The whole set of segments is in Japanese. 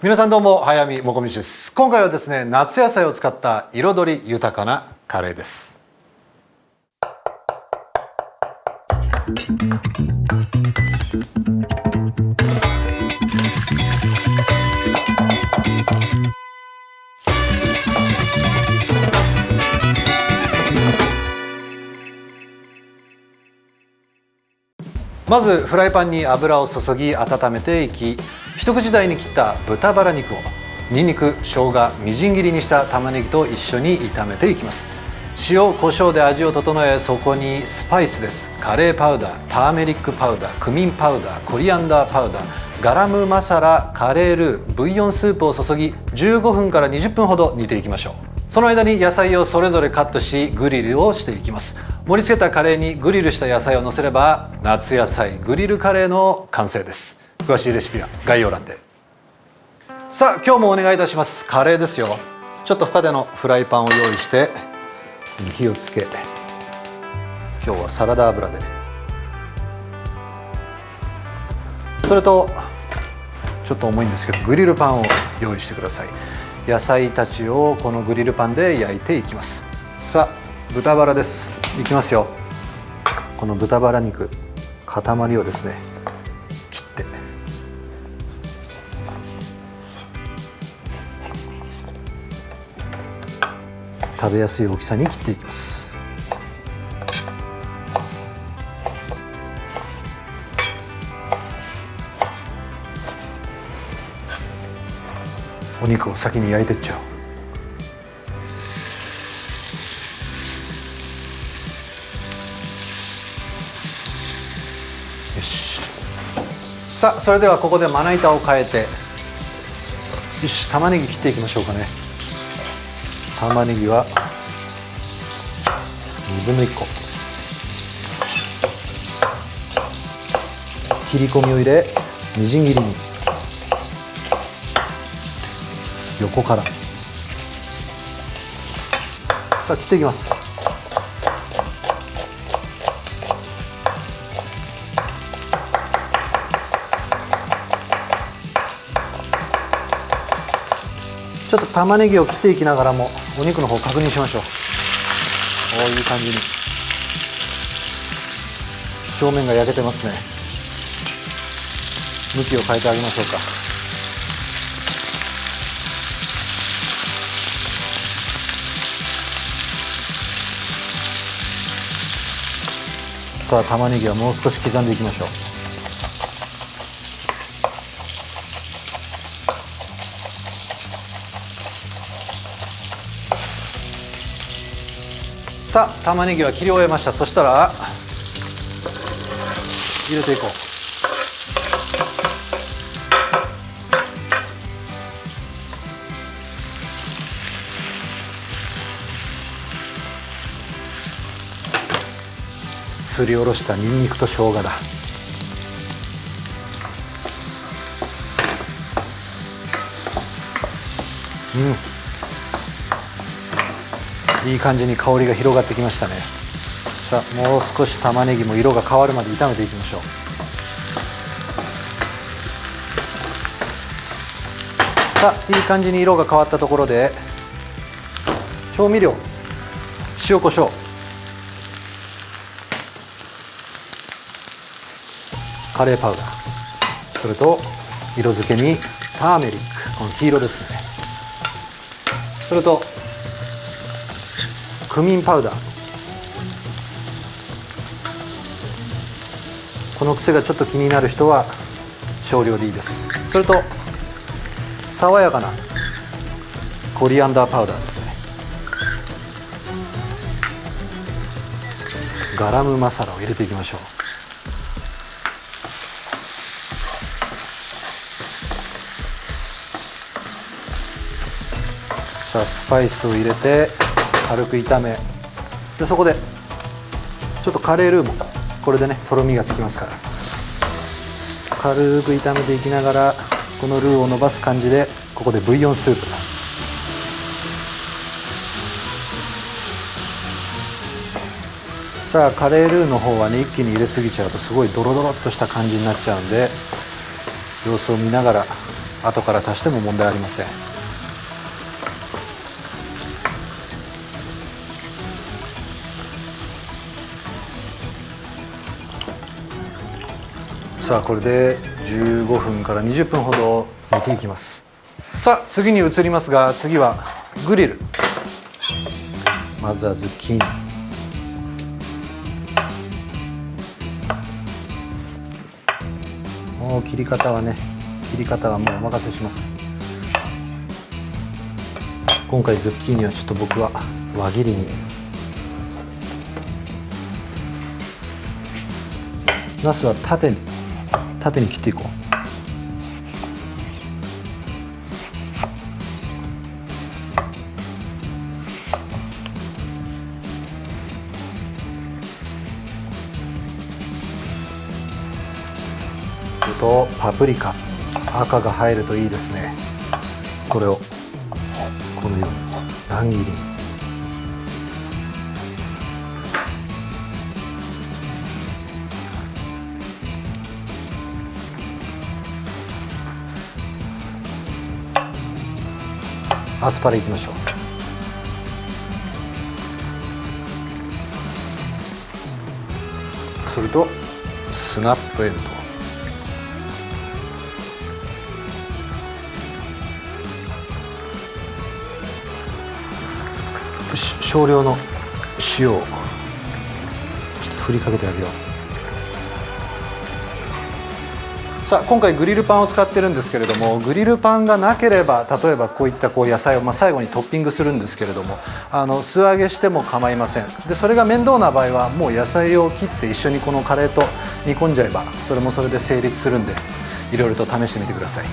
皆さんどうも、早見もこみちです。今回はですね、夏野菜を使った彩り豊かなカレーです。まずフライパンに油を注ぎ温めていき、一口大に切った豚バラ肉をニンニク、生姜、みじん切りにした玉ねぎと一緒に炒めていきます。塩、胡椒で味を整え、そこにスパイスです。カレーパウダー、ターメリックパウダー、クミンパウダー、コリアンダーパウダー、ガラムマサラ、カレールー、ブイヨンスープを注ぎ15分から20分ほど煮ていきましょう。その間に野菜をそれぞれカットしグリルをしていきます。盛り付けたカレーにグリルした野菜を乗せれば夏野菜グリルカレーの完成です。詳しいレシピは概要欄で。さあ今日もお願いいたします。カレーですよ。ちょっと深手のフライパンを用意して火をつけ、今日はサラダ油で、それとちょっと重いんですけどグリルパンを用意してください。野菜たちをこのグリルパンで焼いていきます。さあ豚バラです。いきますよ。この豚バラ肉塊をですね切って食べやすい大きさに切っていきます。お肉を先に焼いていっちゃう。よし。さあそれではここでまな板を変えて、よし、玉ねぎ切っていきましょうかね。玉ねぎは1/2個、切り込みを入れみじん切りに、横からさあ切っていきます。ちょっと玉ねぎを切っていきながらもお肉の方確認しましょう。こういう感じに表面が焼けてますね。向きを変えてあげましょうか。さあ玉ねぎはもう少し刻んでいきましょう。さあ玉ねぎは切り終えました。そしたら入れていこう。すりおろしたニンニクと生姜だ。いい感じに香りが広がってきましたね。さあもう少し玉ねぎも色が変わるまで炒めていきましょう。さあいい感じに色が変わったところで調味料、塩コショウ、カレーパウダー、それと色付けにターメリック、この黄色ですね。それとクミンパウダー、この癖がちょっと気になる人は少量でいいです。それと爽やかなコリアンダーパウダーですね。ガラムマサラを入れていきましょう。さあスパイスを入れて軽く炒め、でそこでちょっとカレールーもこれでねとろみがつきますから、軽く炒めていきながらこのルーを伸ばす感じで、ここでブイヨンスープだ。さあカレールーの方はね一気に入れすぎちゃうとすごいドロドロっとした感じになっちゃうんで、様子を見ながら後から足しても問題ありません。さあこれで15分から20分ほど煮ていきます。さあ次に移りますが、次はグリル。まずはズッキーニ、もう切り方はもうお任せします。今回ズッキーニはちょっと僕は輪切りに、ナスは縦に切っていこう。それとパプリカ、赤が入るといいですね。これをこのように乱切りに。アスパラいきましょう。それとスナップエンドウ、少量の塩をちょっと振りかけてあげよう。さあ今回グリルパンを使ってるんですけれども、グリルパンがなければ例えばこういった野菜を最後にトッピングするんですけれども、素揚げしても構いません。でそれが面倒な場合はもう野菜を切って一緒にこのカレーと煮込んじゃえばそれもそれで成立するんで、いろいろと試してみてください。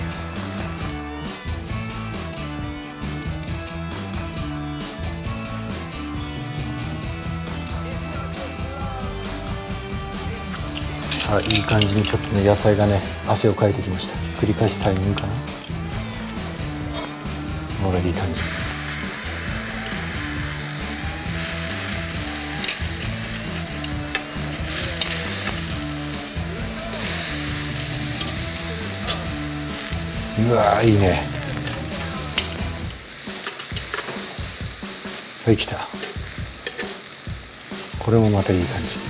さあいい感じにちょっとね野菜がね汗をかいてきました。繰り返すタイミングかな。ほらいい感じ。うわーいいね。はい来た。これもまたいい感じ。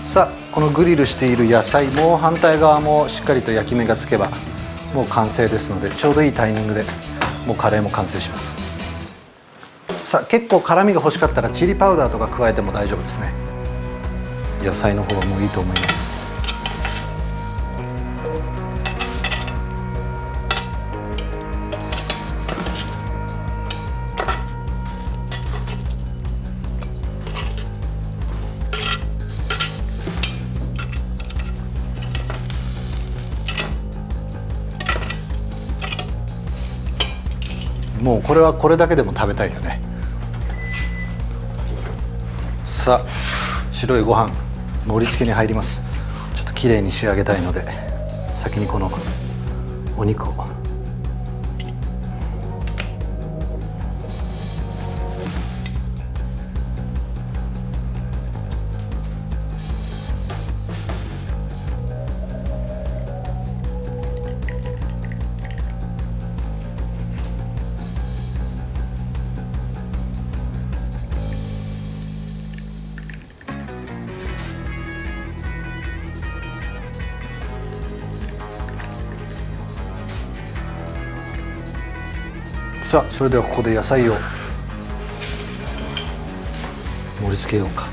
さあこのグリルしている野菜も反対側もしっかりと焼き目がつけばもう完成ですので、ちょうどいいタイミングでもうカレーも完成します。さあ結構辛みが欲しかったらチリパウダーとか加えても大丈夫ですね。野菜の方もいいと思います。もうこれはこれだけでも食べたいよね。さあ白いご飯盛り付けに入ります。ちょっときれいに仕上げたいので先にこのお肉を。さあそれではここで野菜を盛り付けようか。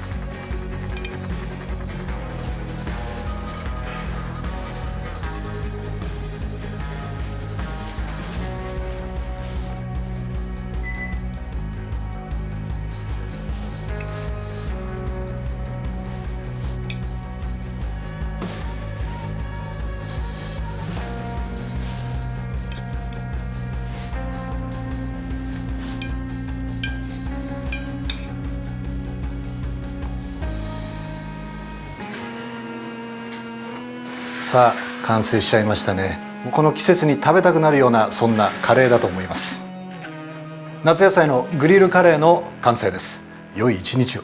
さあ完成しちゃいましたね。この季節に食べたくなるようなそんなカレーだと思います。夏野菜のグリルカレーの完成です。良い一日を。